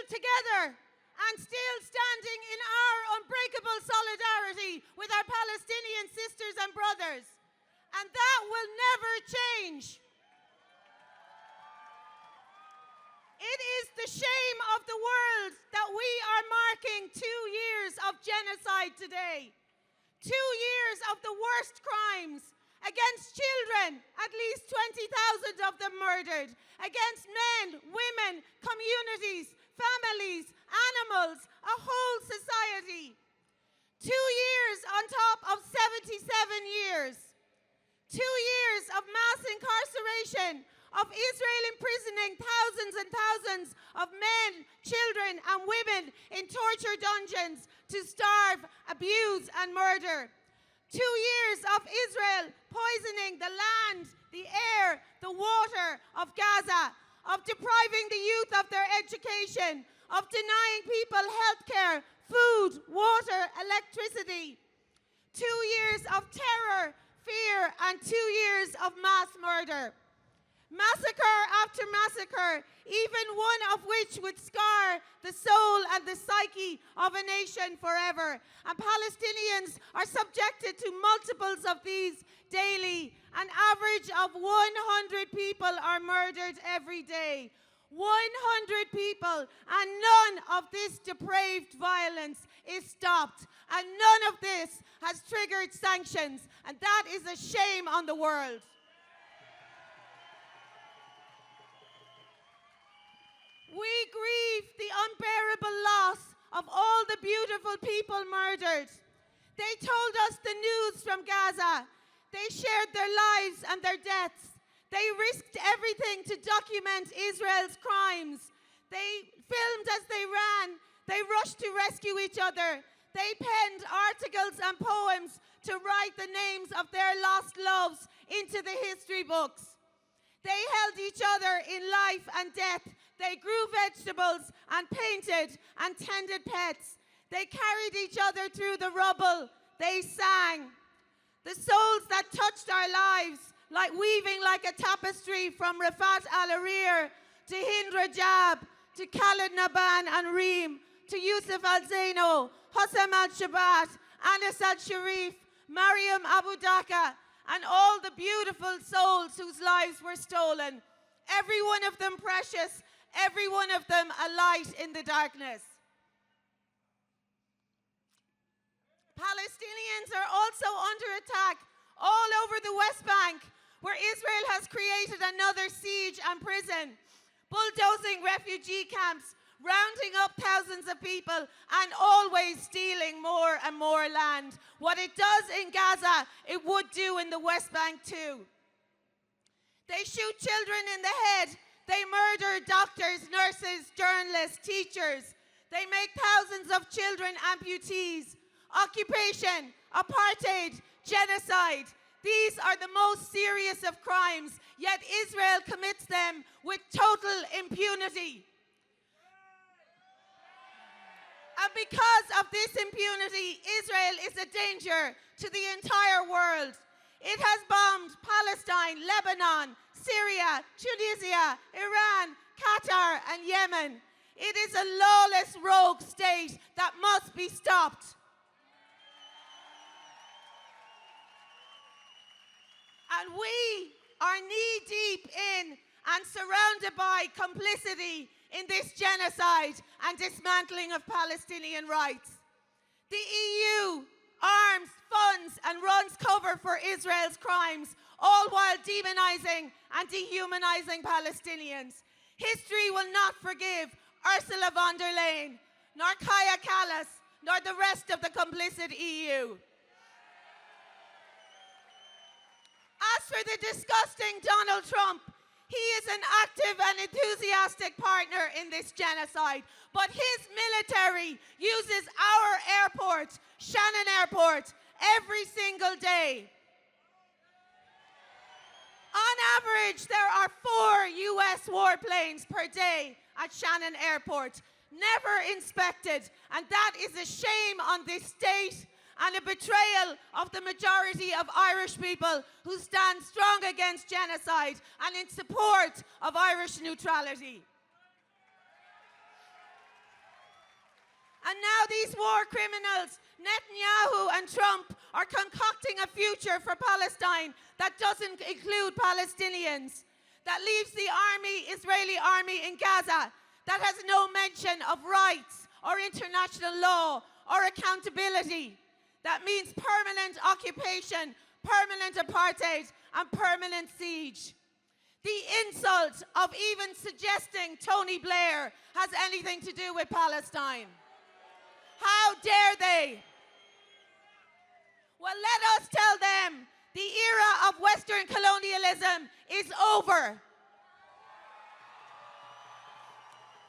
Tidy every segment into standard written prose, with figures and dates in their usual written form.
together and still standing in our unbreakable solidarity with our Palestinian sisters and brothers. And that will never change. It is the shame of the world that we are marking 2 years of genocide today. 2 years of the worst crimes against children, at least 20,000 of them murdered, against men, women, communities, families, animals, a whole society. 2 years on top of 77 years. 2 years of mass incarceration, of Israel imprisoning thousands and thousands of men, children, and women in torture dungeons to starve, abuse, and murder. 2 years of Israel poisoning the land, the air, the water of Gaza, of depriving the youth of their education, of denying people health care, food, water, electricity. 2 years of terror, fear, and 2 years of mass murder. Massacre after massacre, even one of which would scar the soul and the psyche of a nation forever. And Palestinians are subjected to multiples of these daily. An average of 100 people are murdered every day. 100 people, and none of this depraved violence is stopped. And none of this has triggered sanctions. And that is a shame on the world. We grieve the unbearable loss of all the beautiful people murdered. They told us the news from Gaza. They shared their lives and their deaths. They risked everything to document Israel's crimes. They filmed as they ran. They rushed to rescue each other. They penned articles and poems to write the names of their lost loves into the history books. They held each other in life and death. They grew vegetables and painted and tended pets. They carried each other through the rubble. They sang. The souls that touched our lives, weaving like a tapestry from Rafat al-Arir to Hind Rajab, to Khalid Naban and Reem, to Yusuf al-Zaino, Hossam al-Shabat, Anas al-Sharif, Mariam Abu Daka, and all the beautiful souls whose lives were stolen. Every one of them precious, every one of them a light in the darkness. Palestinians are also under attack all over the West Bank, where Israel has created another siege and prison, bulldozing refugee camps, rounding up thousands of people, and always stealing more and more land. What it does in Gaza, it would do in the West Bank too. They shoot children in the head. They murder doctors, nurses, journalists, teachers. They make thousands of children amputees. Occupation, apartheid, genocide. These are the most serious of crimes, yet Israel commits them with total impunity. And because of this impunity, Israel is a danger to the entire world. It has bombed Palestine, Lebanon, Syria, Tunisia, Iran, Qatar, and Yemen. It is a lawless rogue state that must be stopped. And we are knee-deep in and surrounded by complicity in this genocide and dismantling of Palestinian rights. The EU arms, funds, and runs cover for Israel's crimes, all while demonizing and dehumanizing Palestinians. History will not forgive Ursula von der Leyen, nor Kaja Kallas, nor the rest of the complicit EU. As for the disgusting Donald Trump, he is an active and enthusiastic partner in this genocide, but his military uses our airport, Shannon Airport, every single day. On average, there are 4 US warplanes per day at Shannon Airport, never inspected, and that is a shame on this state and a betrayal of the majority of Irish people who stand strong against genocide and in support of Irish neutrality. And now these war criminals, Netanyahu and Trump, are concocting a future for Palestine that doesn't include Palestinians, that leaves the Israeli army in Gaza, that has no mention of rights or international law or accountability. That means permanent occupation, permanent apartheid, and permanent siege. The insult of even suggesting Tony Blair has anything to do with Palestine. How dare they? Well, let us tell them the era of Western colonialism is over.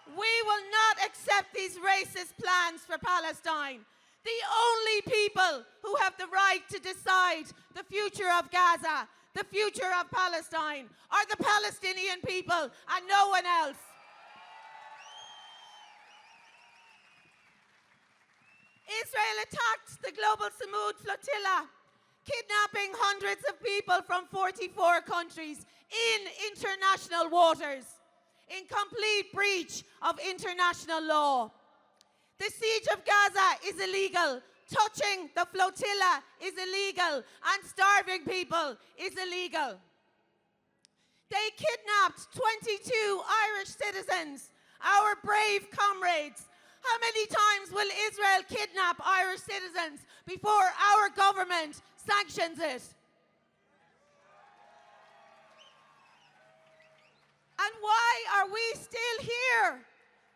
We will not accept these racist plans for Palestine. The only people who have the right to decide the future of Gaza, the future of Palestine, are the Palestinian people and no one else. Israel attacked the global Samud flotilla, kidnapping hundreds of people from 44 countries in international waters, in complete breach of international law. The siege of Gaza is illegal. Touching the flotilla is illegal, and starving people is illegal. They kidnapped 22 Irish citizens, our brave comrades. How many times will Israel kidnap Irish citizens before our government sanctions it? And why are we still here?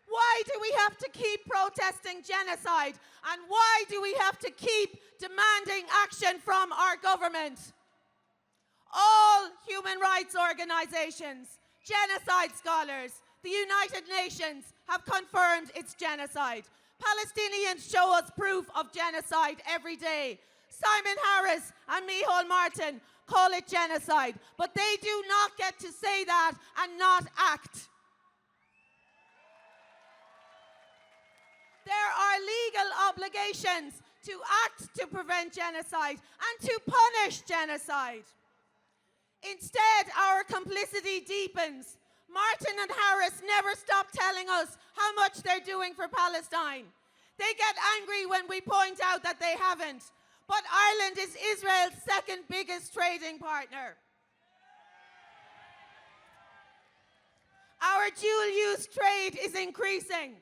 Why do we have to keep protesting genocide? And why do we have to keep demanding action from our government? All human rights organizations, genocide scholars, the United Nations have confirmed it's genocide. Palestinians show us proof of genocide every day. Simon Harris and Micheál Martin call it genocide, but they do not get to say that and not act. There are legal obligations to act to prevent genocide and to punish genocide. Instead, our complicity deepens. Martin and Harris never stop telling us how much they're doing for Palestine. They get angry when we point out that they haven't. But Ireland is Israel's second biggest trading partner. Our dual-use trade is increasing.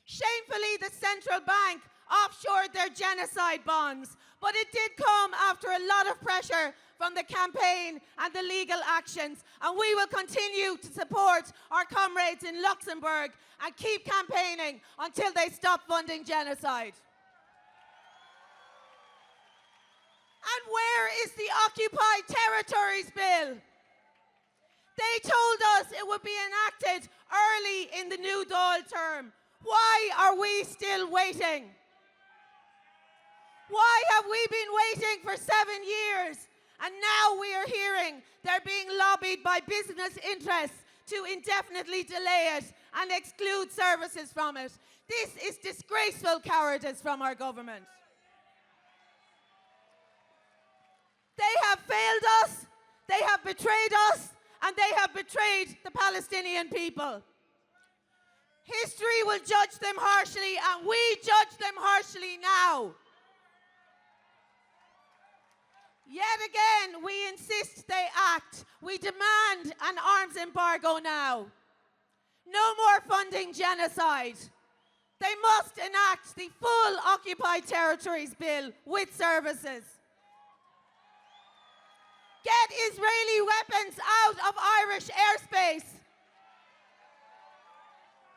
Shamefully, the central bank offshored their genocide bonds, but it did come after a lot of pressure from the campaign and the legal actions, and we will continue to support our comrades in Luxembourg and keep campaigning until they stop funding genocide. And where is the Occupied Territories Bill? They told us it would be enacted early in the new Dáil term. Why are we still waiting? Why have we been waiting for 7 years? And now we are hearing they're being lobbied by business interests to indefinitely delay it and exclude services from it. This is disgraceful cowardice from our government. They have failed us, they have betrayed us, and they have betrayed the Palestinian people. History will judge them harshly, and we judge them harshly now. Yet again, we insist they act. We demand an arms embargo now. No more funding genocide. They must enact the full Occupied Territories Bill with services. Get Israeli weapons out of Irish airspace.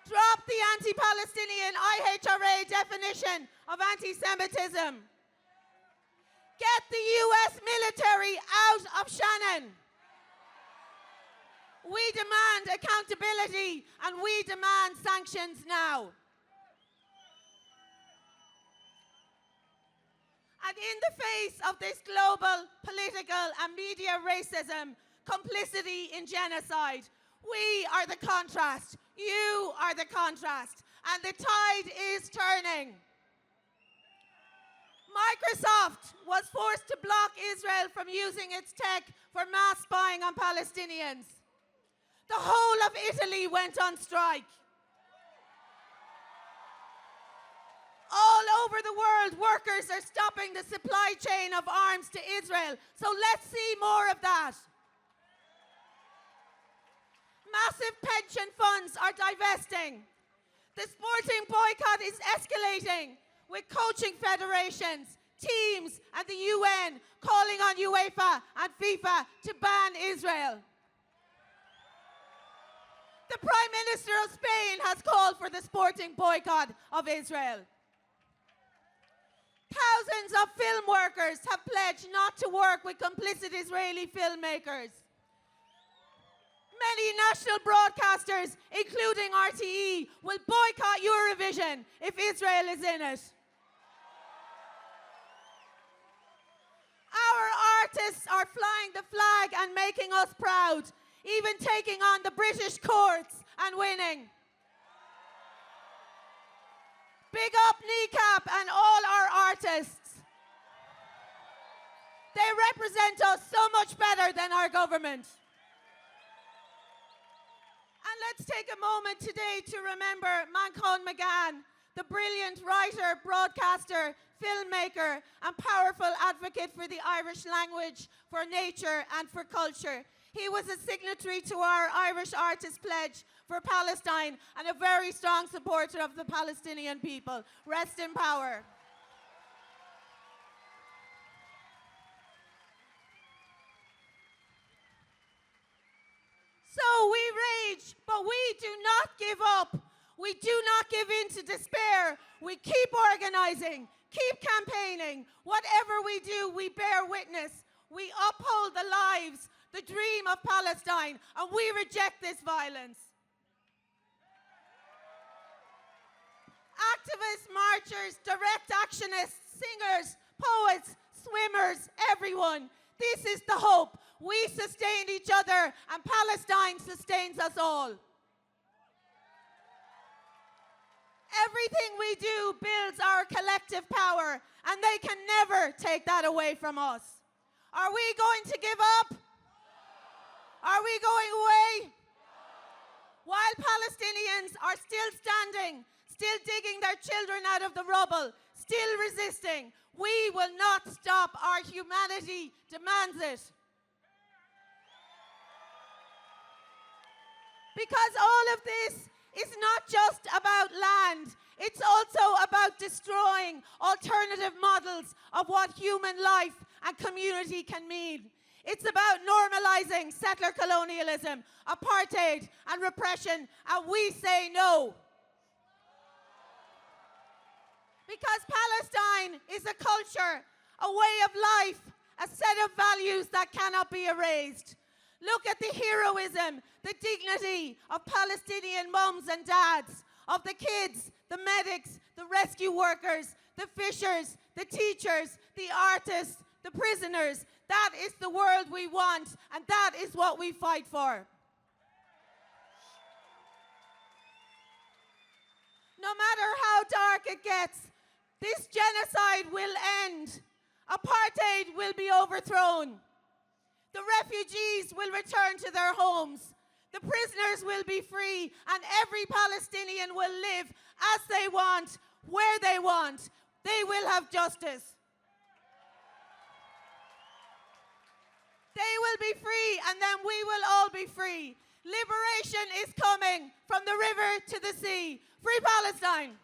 Drop the anti-Palestinian IHRA definition of anti-Semitism. Get the US military out of Shannon. We demand accountability and we demand sanctions now. And in the face of this global political and media racism, complicity in genocide, we are the contrast. You are the contrast. And the tide is turning. Microsoft was forced to block Israel from using its tech for mass spying on Palestinians. The whole of Italy went on strike. over the world, workers are stopping the supply chain of arms to Israel. So let's see more of that. Massive pension funds are divesting. The sporting boycott is escalating, with coaching federations, teams, and the UN calling on UEFA and FIFA to ban Israel. The Prime Minister of Spain has called for the sporting boycott of Israel. Thousands of film workers have pledged not to work with complicit Israeli filmmakers. Many national broadcasters, including RTE, will boycott Eurovision if Israel is in it. Our artists are flying the flag and making us proud, even taking on the British courts and winning. Big up Kneecap and all our artists. They represent us so much better than our government. And let's take a moment today to remember Mancon McGann, the brilliant writer, broadcaster, filmmaker, and powerful advocate for the Irish language, for nature, and for culture. He was a signatory to our Irish Artists Pledge for Palestine and a very strong supporter of the Palestinian people. Rest in power. So we rage, but we do not give up. We do not give in to despair. We keep organizing, keep campaigning. Whatever we do, we bear witness. We uphold the lives, the dream of Palestine, and we reject this violence. Activists, marchers, direct actionists, singers, poets, swimmers, everyone. This is the hope. We sustain each other, and Palestine sustains us all. Everything we do builds our collective power, and they can never take that away from us. Are we going to give up? Are we going away? While Palestinians are still standing, still digging their children out of the rubble, still resisting, we will not stop. Our humanity demands it. Because all of this is not just about land, it's also about destroying alternative models of what human life and community can mean. It's about normalizing settler colonialism, apartheid, and repression, and we say no. Because Palestine is a culture, a way of life, a set of values that cannot be erased. Look at the heroism, the dignity of Palestinian mums and dads, of the kids, the medics, the rescue workers, the fishers, the teachers, the artists, the prisoners. That is the world we want, and that is what we fight for. No matter how dark it gets, this genocide will end. Apartheid will be overthrown. The refugees will return to their homes. The prisoners will be free, and every Palestinian will live as they want, where they want. They will have justice. They will be free, and then we will all be free. Liberation is coming from the river to the sea. Free Palestine!